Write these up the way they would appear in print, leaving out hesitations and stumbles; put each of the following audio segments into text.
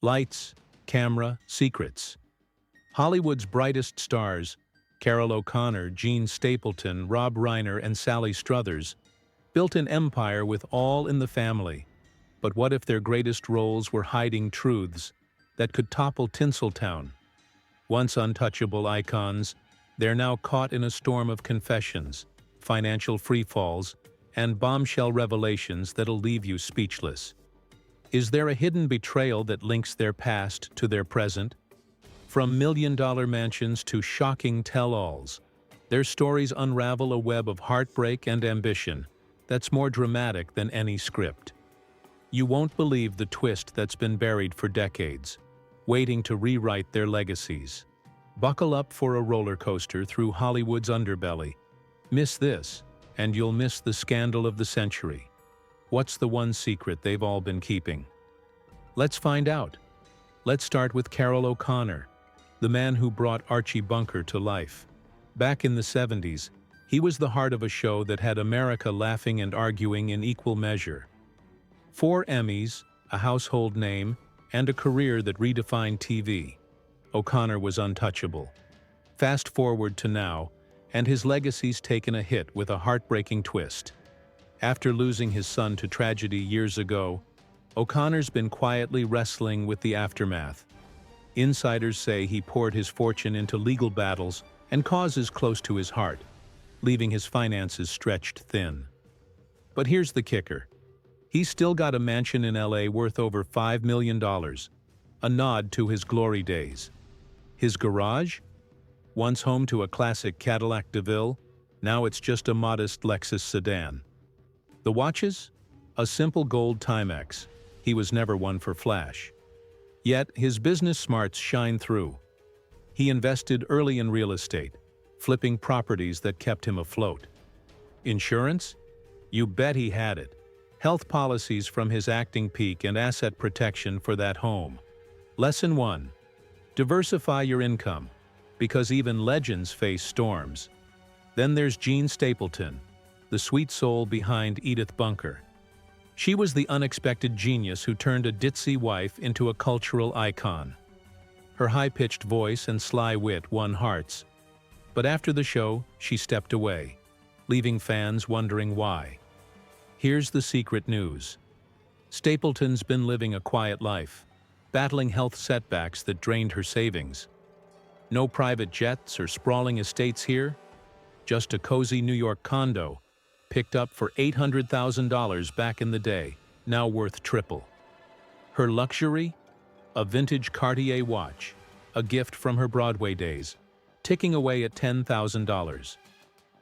Lights, camera, secrets. Hollywood's brightest stars, Carroll O'Connor, Gene Stapleton, Rob Reiner, and Sally Struthers, built an empire with all in the family. But what if their greatest roles were hiding truths that could topple Tinseltown? Once untouchable icons, they're now caught in a storm of confessions, financial freefalls, and bombshell revelations that'll leave you speechless. Is there a hidden betrayal that links their past to their present? From million-dollar mansions to shocking tell-alls, their stories unravel a web of heartbreak and ambition that's more dramatic than any script. You won't believe the twist that's been buried for decades, waiting to rewrite their legacies. Buckle up for a roller coaster through Hollywood's underbelly. Miss this, and you'll miss the scandal of the century. What's the one secret they've all been keeping? Let's find out. Let's start with Carroll O'Connor, the man who brought Archie Bunker to life. Back in the 70s, he was the heart of a show that had America laughing and arguing in equal measure. 4 Emmys, a household name, and a career that redefined TV. O'Connor was untouchable. Fast forward to now, and his legacy's taken a hit with a heartbreaking twist. After losing his son to tragedy years ago, O'Connor's been quietly wrestling with the aftermath. Insiders say he poured his fortune into legal battles and causes close to his heart, leaving his finances stretched thin. But here's the kicker. He's still got a mansion in LA worth over $5 million, a nod to his glory days. His garage? Once home to a classic Cadillac DeVille, now it's just a modest Lexus sedan. The watches? A simple gold Timex. He was never one for flash. Yet, his business smarts shine through. He invested early in real estate, flipping properties that kept him afloat. Insurance? You bet he had it. Health policies from his acting peak and asset protection for that home. Lesson 1. Diversify your income, because even legends face storms. Then there's Gene Stapleton, the sweet soul behind Edith Bunker. She was the unexpected genius who turned a ditzy wife into a cultural icon. Her high-pitched voice and sly wit won hearts. But after the show, she stepped away, leaving fans wondering why. Here's the secret news. Stapleton's been living a quiet life, battling health setbacks that drained her savings. No private jets or sprawling estates here, just a cozy New York condo, picked up for $800,000 back in the day, now worth triple. Her luxury? A vintage Cartier watch, a gift from her Broadway days, ticking away at $10,000.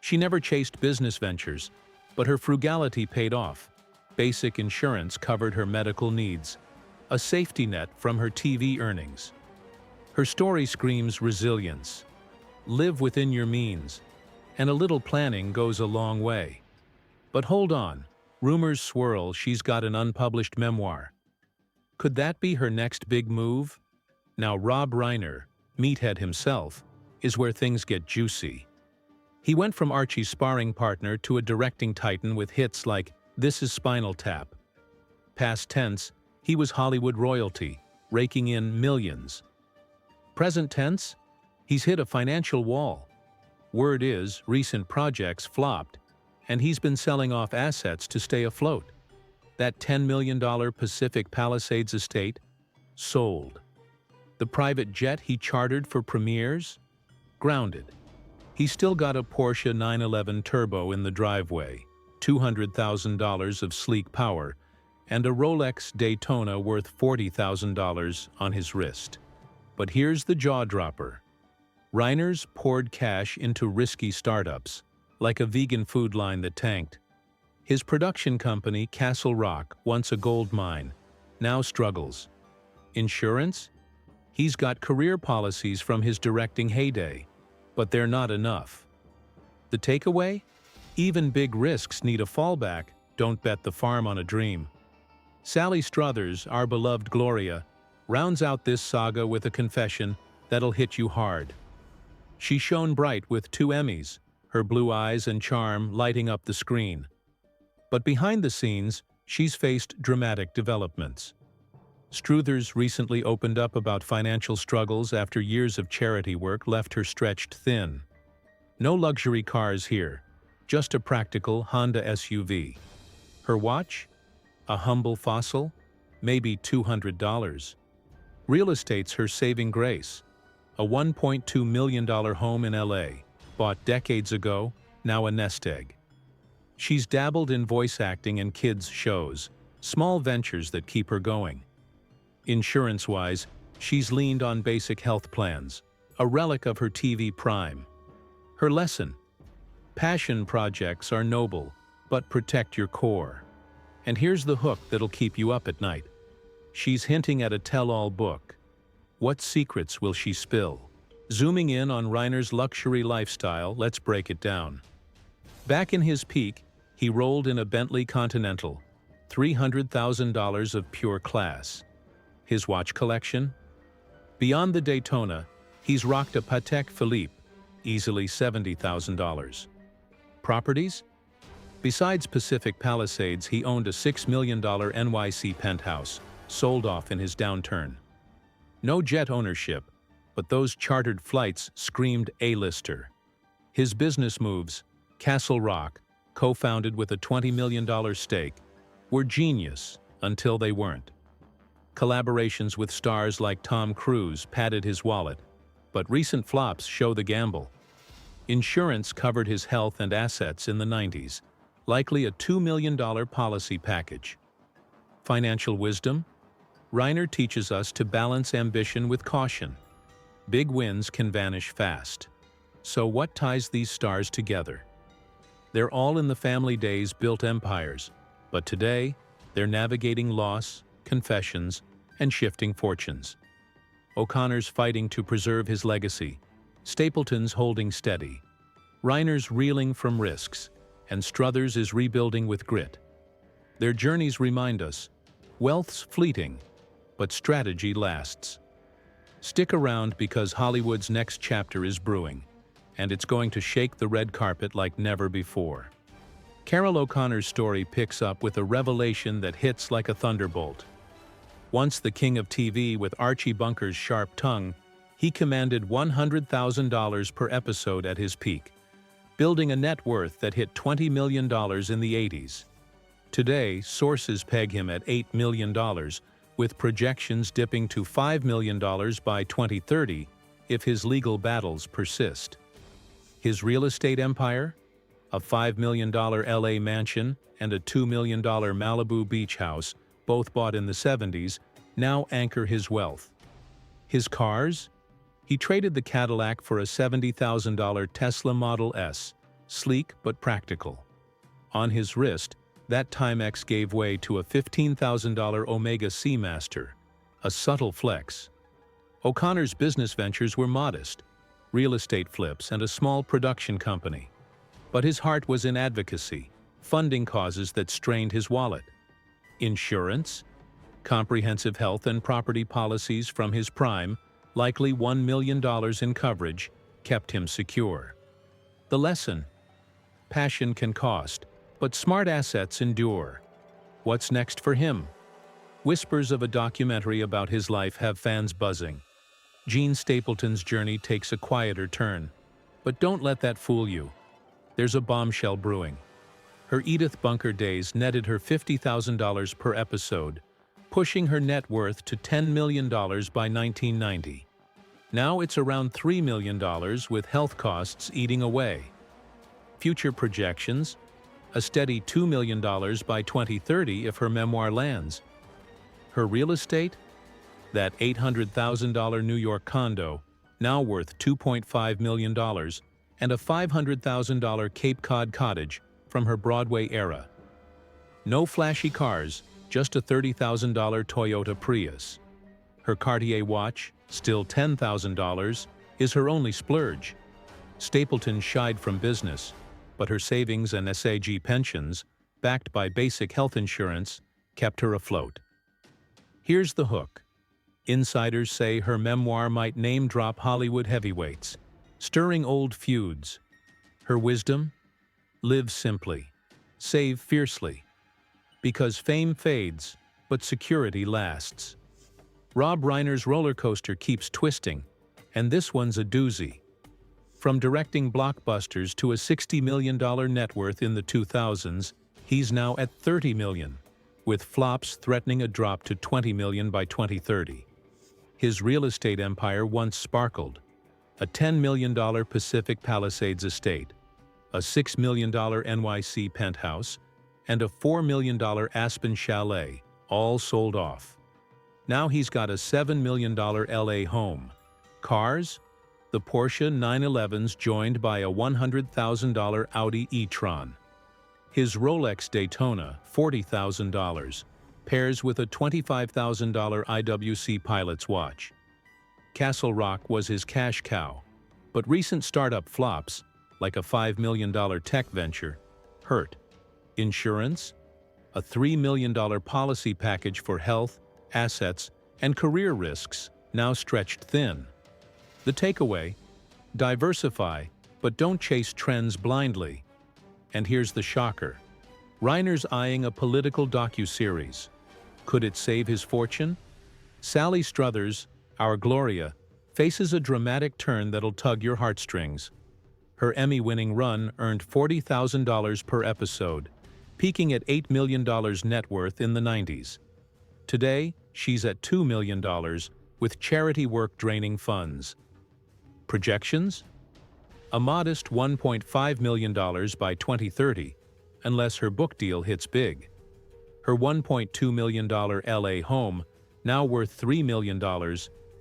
She never chased business ventures, but her frugality paid off. Basic insurance covered her medical needs, a safety net from her TV earnings. Her story screams resilience. Live within your means, and a little planning goes a long way. But hold on, rumors swirl she's got an unpublished memoir. Could that be her next big move? Now Rob Reiner, meathead himself, is where things get juicy. He went from Archie's sparring partner to a directing titan with hits like This Is Spinal Tap. Past tense, he was Hollywood royalty, raking in millions. Present tense, he's hit a financial wall. Word is, recent projects flopped, and he's been selling off assets to stay afloat. That $10 million Pacific Palisades estate? Sold. The private jet he chartered for premieres? Grounded. He's still got a Porsche 911 Turbo in the driveway, $200,000 of sleek power, and a Rolex Daytona worth $40,000 on his wrist. But here's the jaw-dropper. Reiner's poured cash into risky startups, like a vegan food line that tanked. His production company, Castle Rock, once a gold mine, now struggles. Insurance? He's got career policies from his directing heyday, but they're not enough. The takeaway? Even big risks need a fallback. Don't bet the farm on a dream. Sally Struthers, our beloved Gloria, rounds out this saga with a confession that'll hit you hard. She shone bright with 2 Emmys, her blue eyes and charm lighting up the screen. But behind the scenes, she's faced dramatic developments. Struthers recently opened up about financial struggles after years of charity work left her stretched thin. No luxury cars here, just a practical Honda SUV. Her watch? A humble fossil? Maybe $200. Real estate's her saving grace. A $1.2 million home in LA, bought decades ago, now a nest egg. She's dabbled in voice acting and kids' shows, small ventures that keep her going. Insurance-wise, she's leaned on basic health plans, a relic of her TV prime. Her lesson: passion projects are noble, but protect your core. And here's the hook that'll keep you up at night. She's hinting at a tell-all book. What secrets will she spill? Zooming in on Reiner's luxury lifestyle, let's break it down. Back in his peak, he rolled in a Bentley Continental, $300,000 of pure class. His watch collection? Beyond the Daytona, he's rocked a Patek Philippe, easily $70,000. Properties? Besides Pacific Palisades, he owned a $6 million NYC penthouse, sold off in his downturn. No jet ownership, but those chartered flights screamed A-lister. His business moves, Castle Rock, co-founded with a $20 million stake, were genius until they weren't. Collaborations with stars like Tom Cruise padded his wallet, but recent flops show the gamble. Insurance covered his health and assets in the 90s, likely a $2 million policy package. Financial wisdom? Reiner teaches us to balance ambition with caution. Big wins can vanish fast. So what ties these stars together? They're all in the family days built empires, but today, they're navigating loss, confessions, and shifting fortunes. O'Connor's fighting to preserve his legacy, Stapleton's holding steady, Reiner's reeling from risks, and Struthers is rebuilding with grit. Their journeys remind us, wealth's fleeting, but strategy lasts. Stick around because Hollywood's next chapter is brewing, and it's going to shake the red carpet like never before. Carroll O'Connor's story picks up with a revelation that hits like a thunderbolt. Once the king of TV with Archie Bunker's sharp tongue, he commanded $100,000 per episode at his peak, building a net worth that hit $20 million in the 80s. Today, sources peg him at $8 million, with projections dipping to $5 million by 2030 if his legal battles persist. His real estate empire? A $5 million LA mansion and a $2 million Malibu beach house, both bought in the 70s, now anchor his wealth. His cars? He traded the Cadillac for a $70,000 Tesla Model S, sleek but practical. On his wrist, that Timex gave way to a $15,000 Omega Seamaster, a subtle flex. O'Connor's business ventures were modest, real estate flips and a small production company. But his heart was in advocacy, funding causes that strained his wallet. Insurance? Comprehensive health and property policies from his prime, likely $1 million in coverage, kept him secure. The lesson? Passion can cost, but smart assets endure. What's next for him? Whispers of a documentary about his life have fans buzzing. Gene Stapleton's journey takes a quieter turn. But don't let that fool you. There's a bombshell brewing. Her Edith Bunker days netted her $50,000 per episode, pushing her net worth to $10 million by 1990. Now it's around $3 million with health costs eating away. Future projections? A steady $2 million by 2030 if her memoir lands. Her real estate? That $800,000 New York condo, now worth $2.5 million, and a $500,000 Cape Cod cottage from her Broadway era. No flashy cars, just a $30,000 Toyota Prius. Her Cartier watch, still $10,000, is her only splurge. Stapleton shied from business, but her savings and SAG pensions, backed by basic health insurance, kept her afloat. Here's the hook. Insiders say her memoir might name-drop Hollywood heavyweights, stirring old feuds. Her wisdom? Live simply. Save fiercely. Because fame fades, but security lasts. Rob Reiner's roller coaster keeps twisting, and this one's a doozy. From directing blockbusters to a $60 million net worth in the 2000s, he's now at $30 million, with flops threatening a drop to $20 million by 2030. His real estate empire once sparkled: a $10 million Pacific Palisades estate, a $6 million NYC penthouse, and a $4 million Aspen chalet, all sold off. Now he's got a $7 million LA home. Cars? The Porsche 911's joined by a $100,000 Audi e-tron. His Rolex Daytona, $40,000, pairs with a $25,000 IWC pilot's watch. Castle Rock was his cash cow, but recent startup flops, like a $5 million tech venture, hurt. Insurance? A $3 million policy package for health, assets, and career risks, now stretched thin. The takeaway: diversify, but don't chase trends blindly. And here's the shocker: Reiner's eyeing a political docuseries. Could it save his fortune? Sally Struthers, our Gloria, faces a dramatic turn that'll tug your heartstrings. Her Emmy-winning run earned $40,000 per episode, peaking at $8 million net worth in the 90s. Today, she's at $2 million, with charity work draining funds. Projections? A modest $1.5 million by 2030, unless her book deal hits big. Her $1.2 million LA home, now worth $3 million,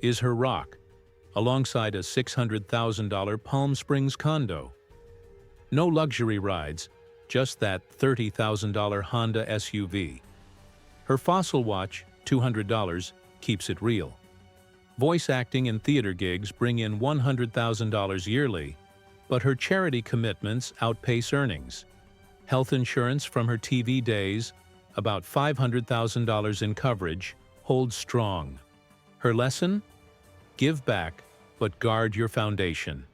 is her rock, alongside a $600,000 Palm Springs condo. No luxury rides, just that $30,000 Honda SUV. Her Fossil watch, $200, keeps it real. Voice acting and theater gigs bring in $100,000 yearly, but her charity commitments outpace earnings. Health insurance from her TV days, about $500,000 in coverage, holds strong. Her lesson? Give back, but guard your foundation.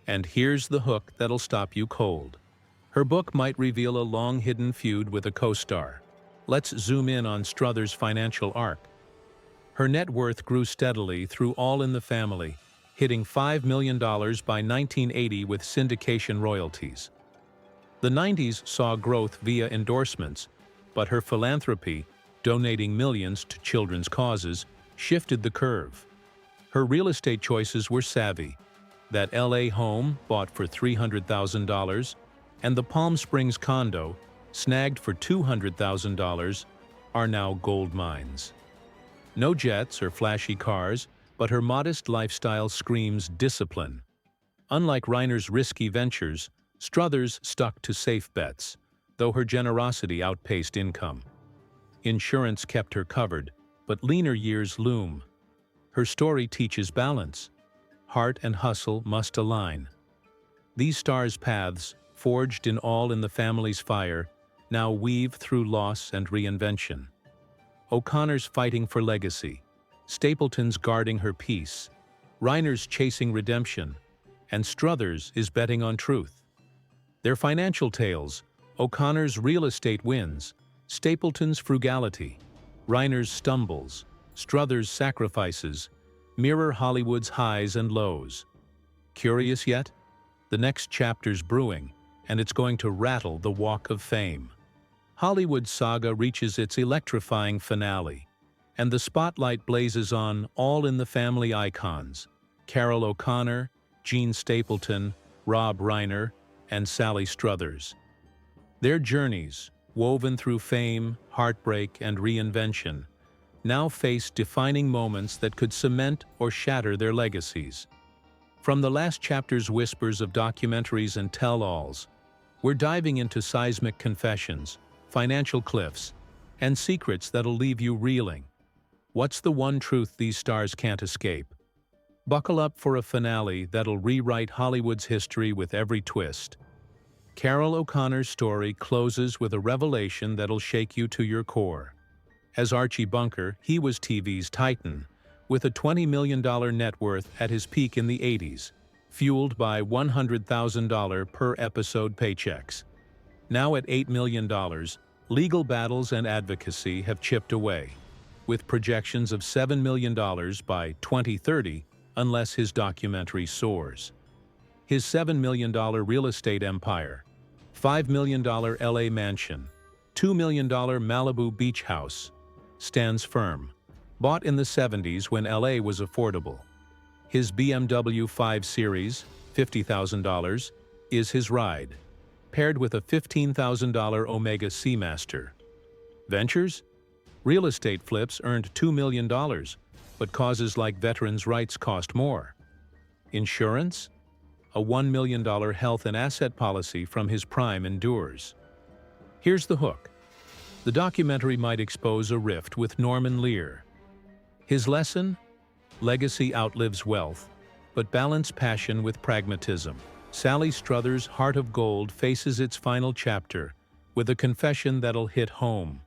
And here's the hook that'll stop you cold. Her book might reveal a long-hidden feud with a co-star. Let's zoom in on Struthers' financial arc. Her net worth grew steadily through All in the Family, hitting $5 million by 1980 with syndication royalties. The 90s saw growth via endorsements, but her philanthropy, donating millions to children's causes, shifted the curve. Her real estate choices were savvy. That LA home, bought for $300,000, and the Palm Springs condo, snagged for $200,000, are now gold mines. No jets or flashy cars, but her modest lifestyle screams discipline. Unlike Reiner's risky ventures, Struthers stuck to safe bets, though her generosity outpaced income. Insurance kept her covered, but leaner years loom. Her story teaches balance. Heart and hustle must align. These stars' paths, forged in All in the Family's fire, now weave through loss and reinvention. O'Connor's fighting for legacy, Stapleton's guarding her peace, Reiner's chasing redemption, and Struthers is betting on truth. Their financial tales: O'Connor's real estate wins, Stapleton's frugality, Reiner's stumbles, Struthers' sacrifices, mirror Hollywood's highs and lows. Curious yet? The next chapter's brewing, and it's going to rattle the Walk of Fame. Hollywood's saga reaches its electrifying finale, and the spotlight blazes on All in the Family icons: Carol O'Connor, Gene Stapleton, Rob Reiner, and Sally Struthers. Their journeys, woven through fame, heartbreak, and reinvention, now face defining moments that could cement or shatter their legacies. From the last chapter's whispers of documentaries and tell-alls, we're diving into seismic confessions, financial cliffs, and secrets that'll leave you reeling. What's the one truth these stars can't escape? Buckle up for a finale that'll rewrite Hollywood's history with every twist. Carol O'Connor's story closes with a revelation that'll shake you to your core. As Archie Bunker, he was TV's titan, with a $20 million net worth at his peak in the 80s, fueled by $100,000 per episode paychecks. Now at $8 million, legal battles and advocacy have chipped away. with projections of $7 million by 2030 unless his documentary soars. His $7 million real estate empire, $5 million LA mansion, $2 million Malibu beach house, stands firm. Bought in the 70s when LA was affordable. His BMW 5 Series, $50,000, is his ride, paired with a $15,000 Omega Seamaster. Ventures? Real estate flips earned $2 million, but causes like veterans' rights cost more. Insurance? A $1 million health and asset policy from his prime endures. Here's the hook. The documentary might expose a rift with Norman Lear. His lesson? Legacy outlives wealth, but balance passion with pragmatism. Sally Struthers' Heart of Gold faces its final chapter with a confession that'll hit home.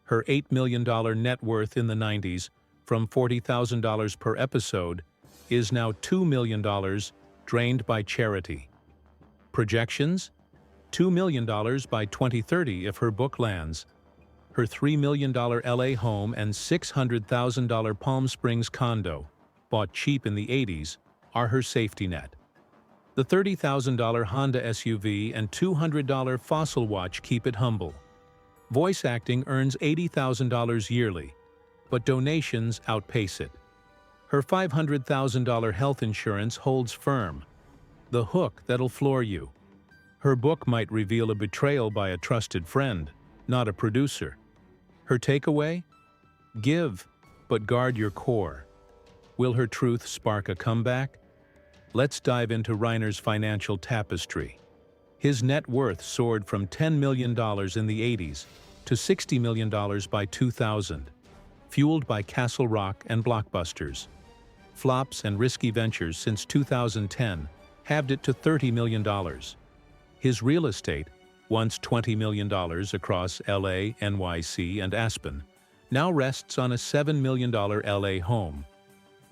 Her $8 million net worth in the 90s, from $40,000 per episode, is now $2 million, drained by charity. Projections? $2 million by 2030 if her book lands. Her $3 million LA home and $600,000 Palm Springs condo, bought cheap in the 80s, are her safety net. The $30,000 Honda SUV and $200 Fossil watch keep it humble. Voice acting earns $80,000 yearly, but donations outpace it. Her $500,000 health insurance holds firm, the hook that'll floor you. Her book might reveal a betrayal by a trusted friend, not a producer. Her takeaway? Give, but guard your core. Will her truth spark a comeback? Let's dive into Reiner's financial tapestry. His net worth soared from $10 million in the 80s to $60 million by 2000, fueled by Castle Rock and blockbusters. Flops and risky ventures since 2010 halved it to $30 million. His real estate, once $20 million across LA, NYC, and Aspen, now rests on a $7 million LA home,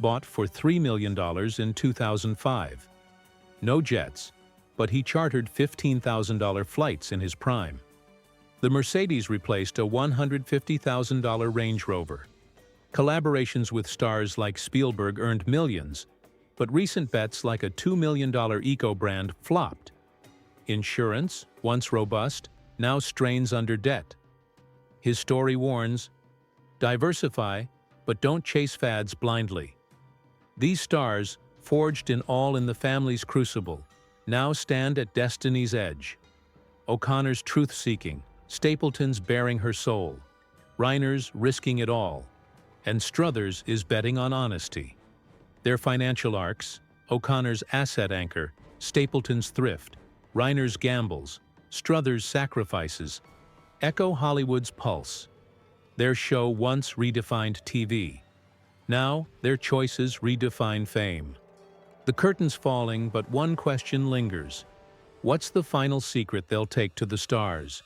bought for $3 million in 2005. No jets, but he chartered $15,000 flights in his prime. The Mercedes replaced a $150,000 Range Rover. Collaborations with stars like Spielberg earned millions, but recent bets like a $2 million eco-brand flopped. Insurance, once robust, now strains under debt. His story warns, diversify, but don't chase fads blindly. These stars, forged in all in the family's crucible, now stand at destiny's edge. O'Connor's truth-seeking, Stapleton's bearing her soul, Reiner's risking it all, and Struthers is betting on honesty. Their financial arcs, O'Connor's asset anchor, Stapleton's thrift, Reiner's gambles, Struthers' sacrifices, echo Hollywood's pulse. Their show once redefined TV. Now, their choices redefine fame. The curtain's falling, but one question lingers. What's the final secret they'll take to the stars?